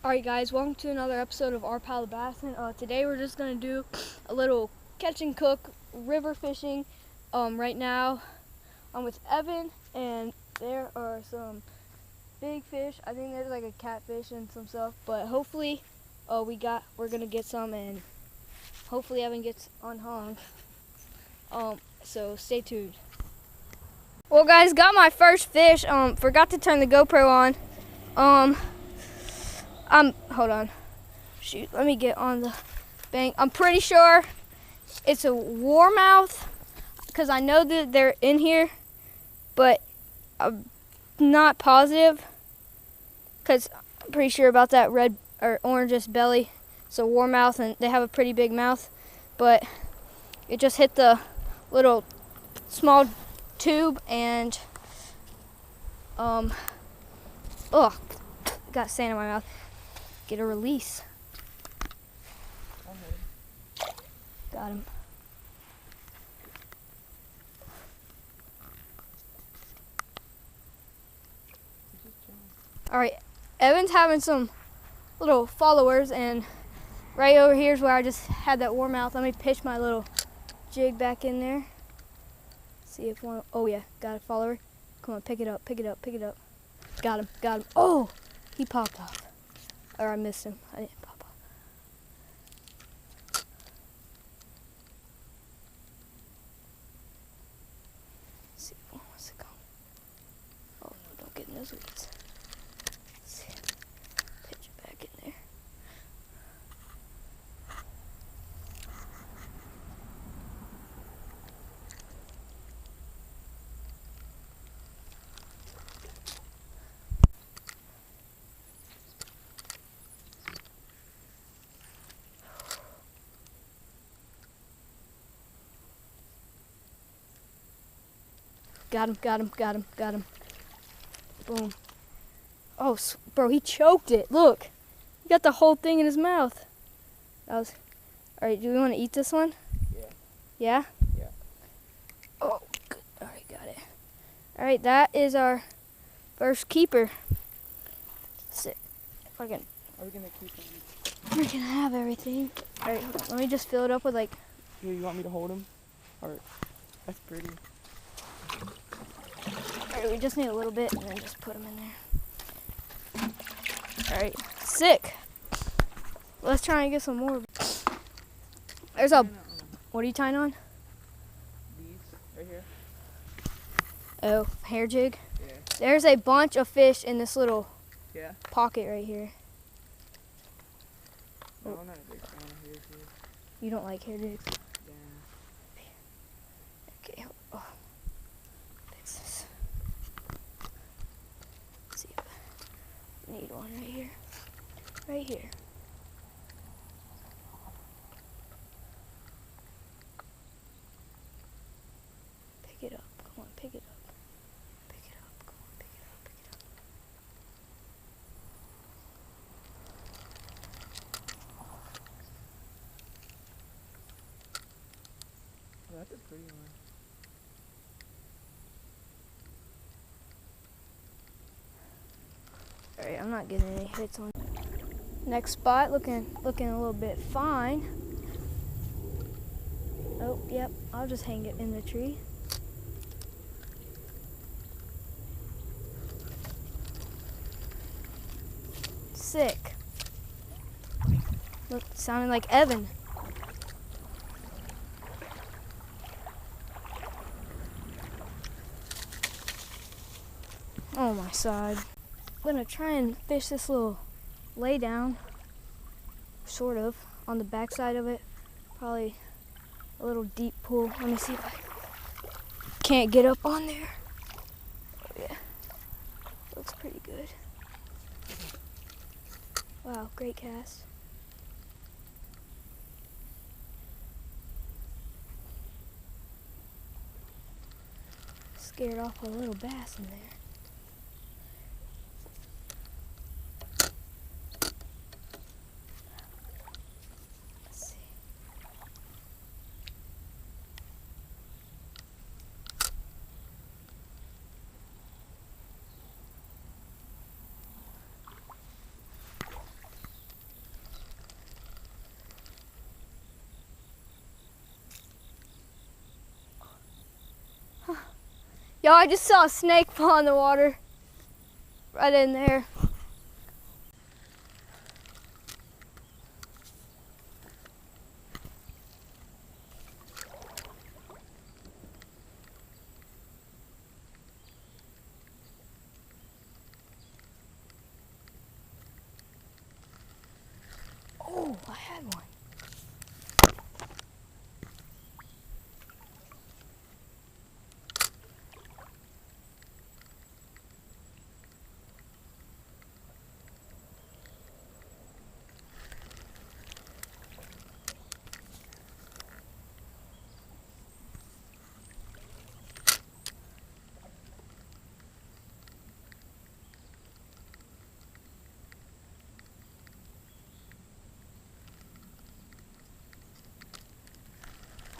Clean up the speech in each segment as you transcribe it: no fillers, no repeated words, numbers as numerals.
Alright guys, welcome to another episode of Our Pal of Bassin. Today we're just going to do a little catch and cook river fishing. Right now I'm with Evan and there are some big fish. I think there's like a catfish and some stuff, but hopefully we're going to get some and hopefully Evan gets unhung. So stay tuned. Well guys, got my first fish. Forgot to turn the GoPro on. Hold on. Shoot, let me get on the bank. I'm pretty sure it's a warmouth because I know that they're in here, but I'm not positive because I'm pretty sure about that red or orangish belly. It's a warmouth and they have a pretty big mouth, but it just hit the little small tube and got sand in my mouth. Get a release. Got him. Alright, Evan's having some little followers, and right over here is where I just had that warmouth. Let me pitch my little jig back in there. See if one, oh yeah, got a follower. Come on, pick it up, pick it up, pick it up. Got him. Oh, he popped off. Or I missed him. I didn't pop off. Let's see, oh, what's it called? Oh no, don't get in those weeds. Let's see. Pitch it back in there. Got him. Boom. Oh, bro, he choked it. Look. He got the whole thing in his mouth. All right, do we want to eat this one? Yeah. Yeah? Yeah. Oh, good. All right, got it. All right, that is our first keeper. Sick. Are we gonna keep him? We're going to have everything. All right, hold on. Let me just fill it up with like... Here, you want me to hold him? Or, that's pretty. Alright, we just need a little bit and then just put them in there. Alright, sick. Let's try and get some more. There's a, what are you tying on? These, right here. Oh, hair jig? Yeah. There's a bunch of fish in this little pocket right here. No, I'm not a big fan of hair jigs. You don't like hair jigs? Yeah. Okay, oh. Fix this. Let's see if I need one right here. Right here. Pick it up. Come on, pick it up. Pick it up. Come on, pick it up. Pick it up. Oh, that's a pretty one. Alright, I'm not getting any hits on. Next spot, looking a little bit fine. Oh, yep, I'll just hang it in the tree. Sick. Look, sounding like Evan. Oh my side. I'm gonna try and fish this little lay down, sort of, on the back side of it. Probably a little deep pool. Let me see if I can't get up on there. Oh yeah, looks pretty good. Wow, great cast. Scared off a little bass in there. Yo, I just saw a snake fall in the water. Right in there. Oh, I had one.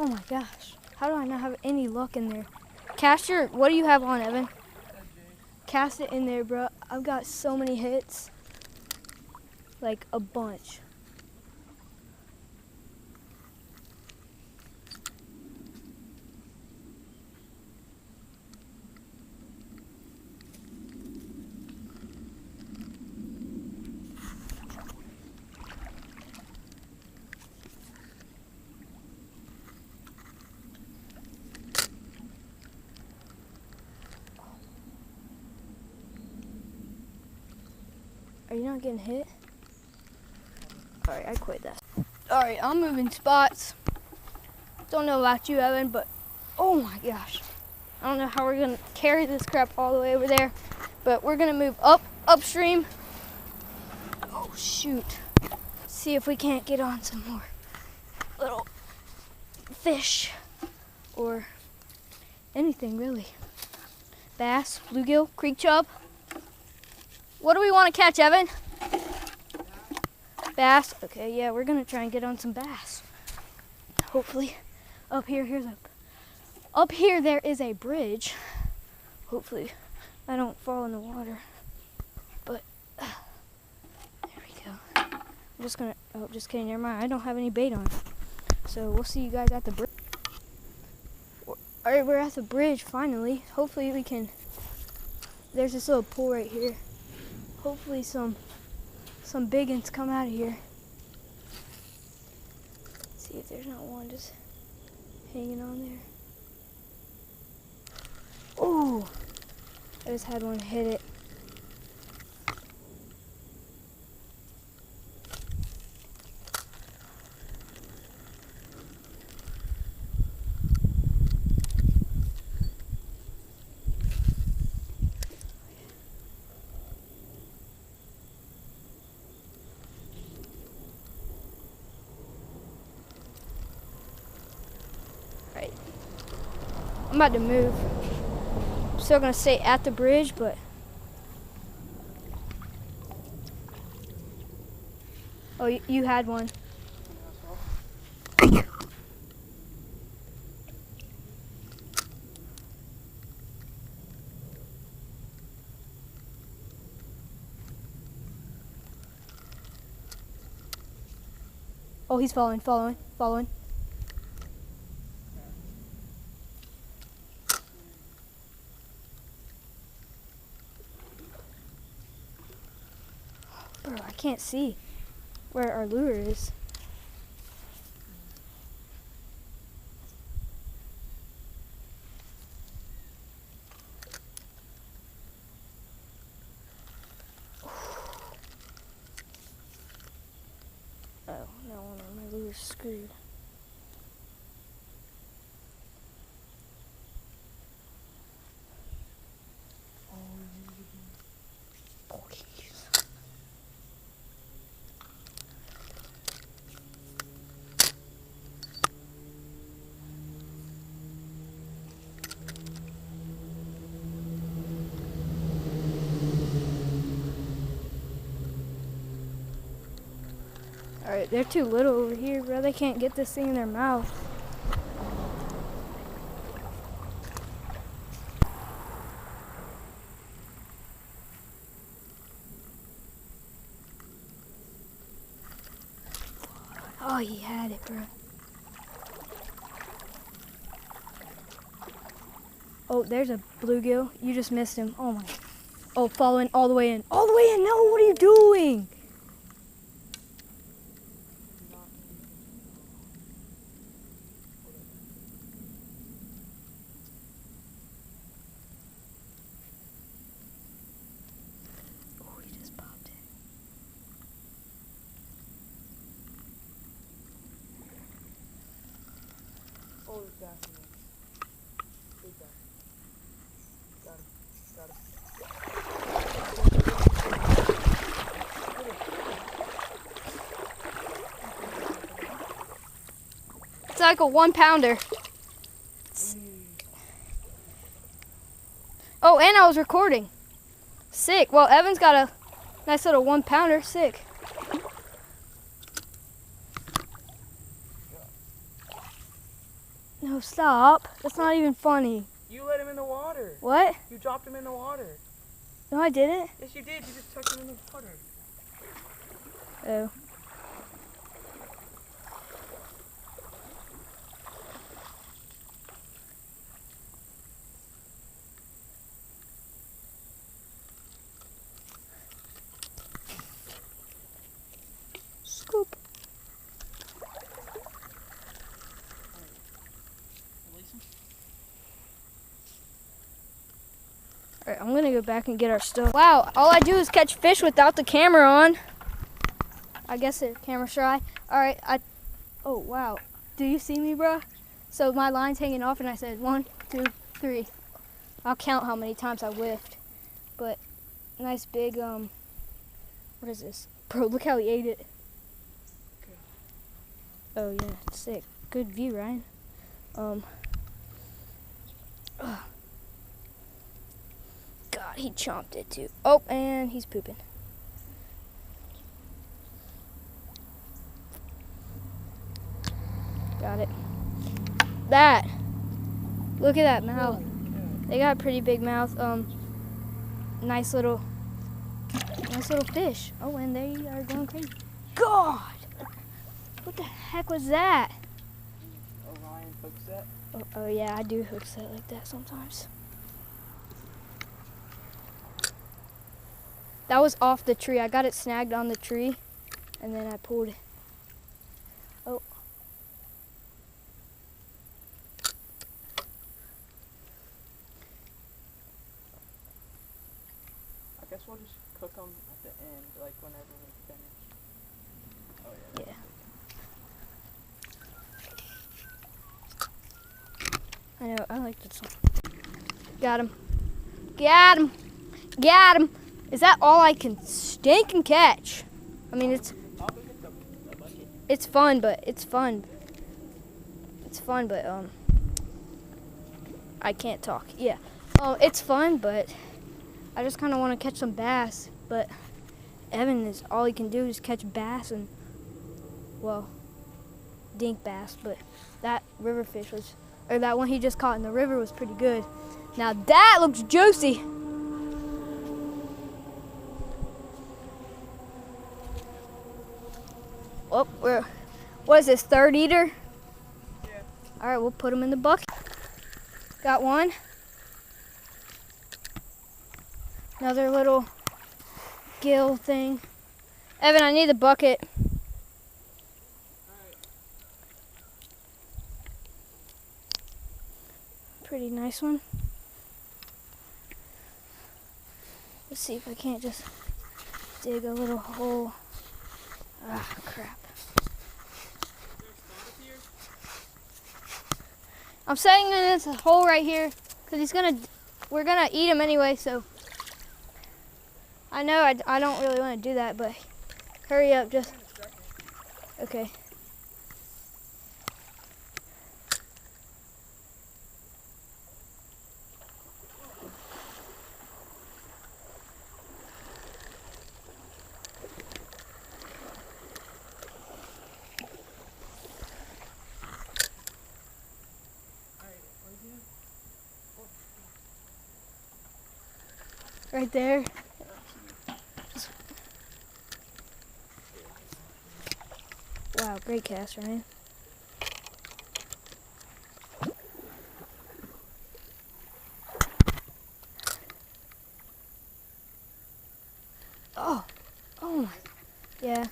Oh my gosh. How do I not have any luck in there? Cast your, what do you have on, Evan? Cast it in there, bro. I've got so many hits. Like a bunch. Are you not getting hit? Alright, I quit that. Alright, I'm moving spots. Don't know about you, Evan, but oh my gosh. I don't know how we're gonna carry this crap all the way over there, but we're gonna move upstream. Oh shoot. See if we can't get on some more little fish or anything really. Bass, bluegill, creek chub. What do we want to catch, Evan? Bass. Okay, yeah, we're gonna try and get on some bass. Hopefully, up here there is a bridge. Hopefully, I don't fall in the water. But there we go. I'm just gonna. Oh, just kidding. Never mind. I don't have any bait on. So we'll see you guys at the bridge. All right, we're at the bridge finally. Hopefully we can. There's this little pool right here. Hopefully some big ones come out of here. Let's see if there's not one just hanging on there. Oh, I just had one hit it. Right. I'm about to move. I'm still gonna stay at the bridge, but oh, you had one. Oh, he's following. Bro, I can't see where our lure is. Oh, no, my lure's screwed. Alright, they're too little over here, bro. They can't get this thing in their mouth. Oh, he had it, bro. Oh, there's a bluegill. You just missed him. Oh my. Oh, following all the way in. All the way in. No, what are you doing? Oh, he just popped in. Oh, it's back in there. Big back. Got him. Got him. It's like a 1 pounder. Oh, and I was recording. Sick. Well, Evan's got a nice little 1 pounder. Sick. No, stop. That's not even funny. You let him in the water. What? You dropped him in the water. No, I didn't. Yes, you did. You just tucked him in the water. Oh. Scoop. Release him. Alright, I'm gonna go back and get our stuff. Wow, all I do is catch fish without the camera on. I guess they're camera shy. Alright, oh wow. Do you see me, bro? So my line's hanging off and I said 1, 2, 3. I'll count how many times I whiffed. But nice big, what is this? Bro, look how he ate it. Oh yeah, sick. Good view, Ryan. God, he chomped it too. Oh, and he's pooping. Got it. That. Look at that mouth. They got a pretty big mouth. Nice little fish. Oh, and they are going crazy. God! What the heck was that? Orion hook set. Oh yeah, I do hook set like that sometimes. That was off the tree. I got it snagged on the tree, and then I pulled it. Oh. I guess we'll just cook them at the end, like whenever we finish. Oh yeah. Yeah. I know, I like this one. Got him. Got him. Got him. Is that all I can stink and catch? I mean, it's fun, but I can't talk. Yeah. It's fun, but I just kind of want to catch some bass, but Evan is all he can do is catch bass and, well, dink bass, but that river fish was, or that one he just caught in the river was pretty good. Now that looks juicy. Oh, what is this, third eater? Yeah. All right, we'll put him in the bucket. Got one. Another little gill thing. Evan, I need the bucket. Alright. Pretty nice one. Let's see if I can't just dig a little hole. Ah, crap. I'm saying that it's a hole right here because we're gonna eat him anyway, so. I know I don't really want to do that, but hurry up, just. Okay. Right there. Wow, great cast, Ryan. Yeah,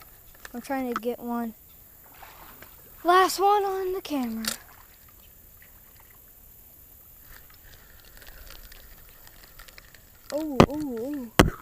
I'm trying to get one. Last one on the camera. Oh, oh, oh.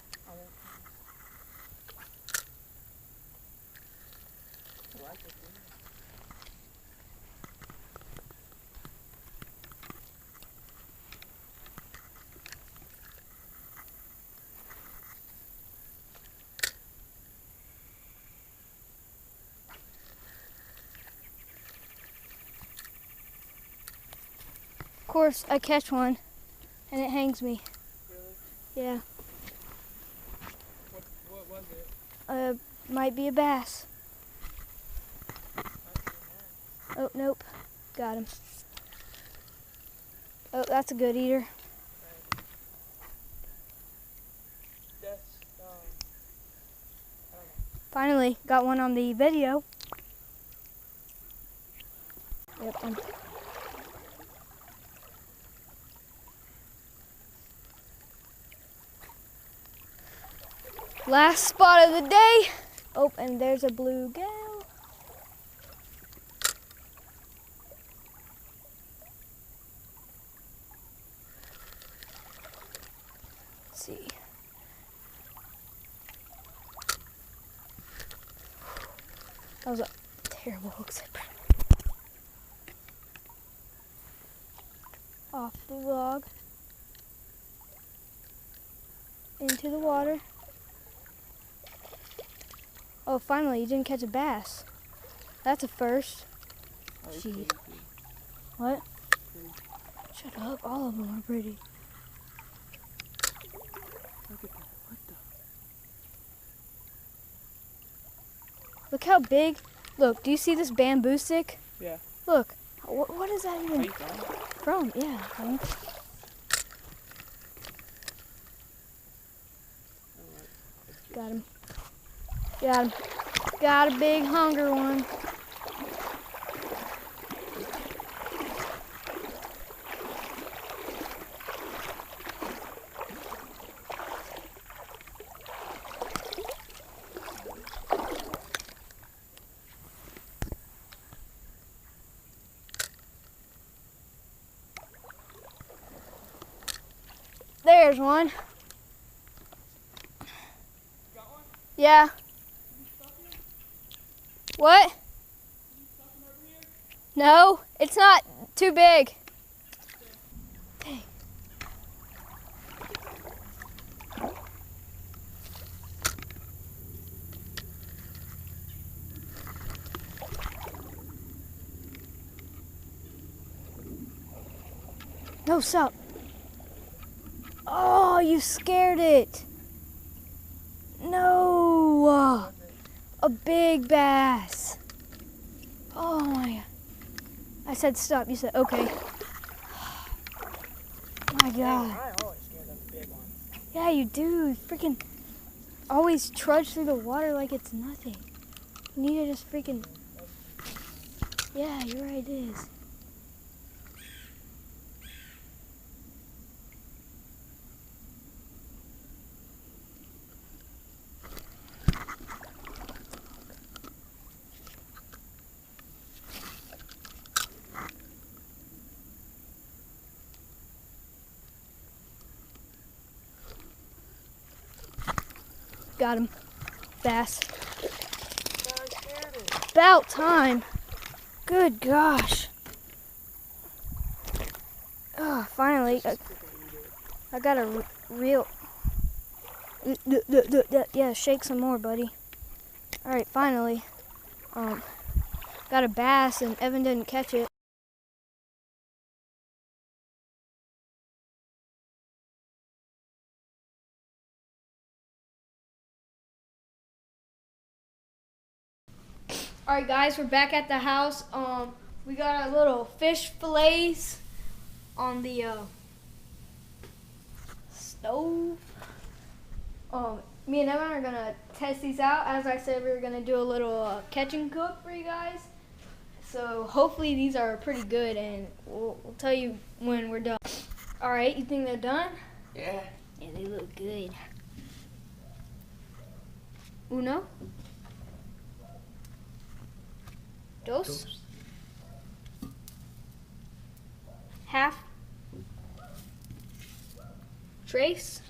Of course, I catch one, and it hangs me. Really? Yeah. What was it? Might be a bass. Oh, nope. Got him. Oh, that's a good eater. That's, Finally, got one on the video. Yep. Last spot of the day. Oh, and there's a bluegill. Let's see. That was a terrible hook zipper. Off the log. Into the water. Oh, finally, you didn't catch a bass. That's a first. Gee. What? Shut up, all of them are pretty. Look at that. What the? Look how big. Look, do you see this bamboo stick? Yeah. Look, what is that even from? Yeah. Got him. Got him. Got a big hunger one. There's one. Got one? Yeah. What? No, it's not too big. Dang. No, stop. Oh, you scared it. No. A big bass. Oh my God. I said stop, you said okay. My God. I always scared of the big ones. Yeah, you do. Freaking always trudge through the water like it's nothing. You need to just freaking... Yeah, you're right, it is. Got him. Bass. About time. Good gosh. Oh, finally. I got a real... Yeah, shake some more, buddy. Alright, finally. Got a bass and Evan didn't catch it. Alright guys, we're back at the house. We got our little fish fillets on the stove. Me and Evan are gonna test these out. As I said, we were gonna do a little catch and cook for you guys. So hopefully these are pretty good, and we'll tell you when we're done. Alright, you think they're done? Yeah. Yeah, they look good. Uno? Dos. Half. Tres.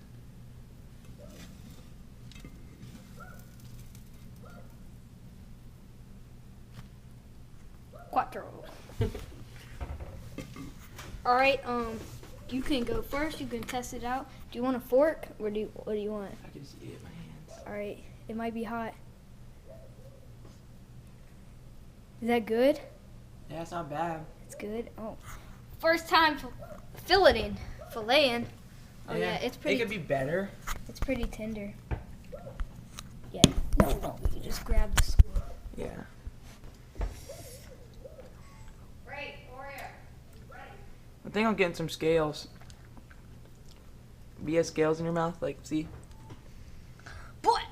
Cuatro. All right. You can go first. You can test it out. Do you want a fork, or what do you want? I can just eat it with my hands. All right. It might be hot. Is that good? Yeah, it's not bad. It's good. Oh, first time filleting. Oh yeah, it's pretty. It could be better. It's pretty tender. Yeah. No. You just grab the spoon. Yeah. Right, Oreo. Right. I think I'm getting some scales. You have scales in your mouth? Like, see? What?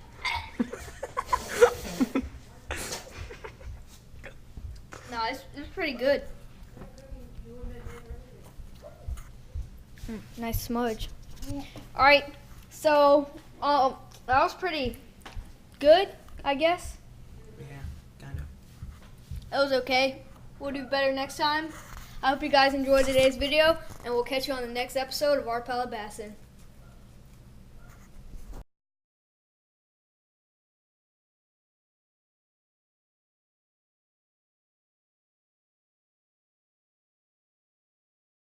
No, it's pretty good. Nice smudge. All right, so that was pretty good, I guess. Yeah, kind of. That was okay. We'll do better next time. I hope you guys enjoyed today's video, and we'll catch you on the next episode of Our Palabassin.